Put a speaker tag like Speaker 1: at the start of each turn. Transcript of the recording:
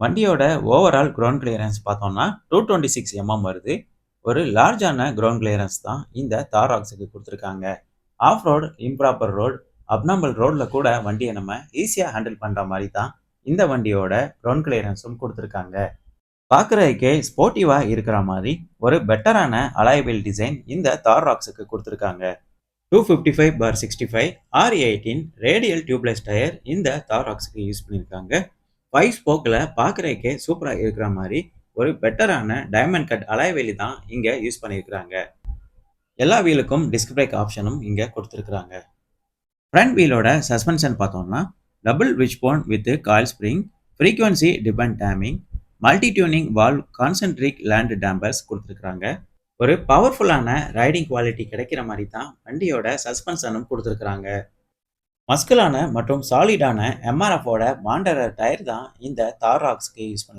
Speaker 1: வண்டியோட overall ground clearance பார்த்தோம்னா 226 வருது. ஒரு லார்ஜான கிரவுண்ட் கிளியரன்ஸ் தான் இந்த தாராக்ஸுக்கு கொடுத்துருக்காங்க. Off road, improper road, abnormal ரோட்ல கூட வண்டியை நம்ம ஈஸியாக ஹேண்டில் பண்ணுற மாதிரி தான் இந்த வண்டியோட கிரவுண்ட் கிளியரன்ஸும் கொடுத்துருக்காங்க. பார்க்குறதுக்கே ஸ்போர்ட்டிவாக இருக்கிற மாதிரி ஒரு பெட்டரான அலாய்வில் டிசைன் இந்த தாராக்ஸுக்கு கொடுத்துருக்காங்க. 255/65 R18 ரேடியல் டியூப்லெஸ் டயர் இந்த தாராக்ஸுக்கு யூஸ் பண்ணியிருக்காங்க. 5 ஸ்போக்கில் பார்க்குறதுக்கே சூப்பராக இருக்கிற மாதிரி ஒரு பெட்டரான டைமண்ட் கட் அலாய்வேலி தான் இங்கே யூஸ் பண்ணியிருக்கிறாங்க. எல்லா வீலுக்கும் டிஸ்க் பிரேக் ஆப்ஷனும் இங்கே கொடுத்துருக்குறாங்க. ஃப்ரண்ட் வீலோட சஸ்பென்ஷன் பார்த்தோம்னா double wishbone with coil spring, frequency depend டேமிங், multi tuning valve, concentric land dampers கொடுத்துருக்குறாங்க. ஒரு பவர்ஃபுல்லான ரைடிங் குவாலிட்டி கிடைக்கிற மாதிரி தான் வண்டியோட சஸ்பென்ஷனும் கொடுத்துருக்குறாங்க. மஸ்குலான மற்றும் சாலிடான எம்ஆர்எஃபோட மாண்டரர் டயர் தான் இந்த தார் ராக்ஸ்க்கு யூஸ் பண்ணி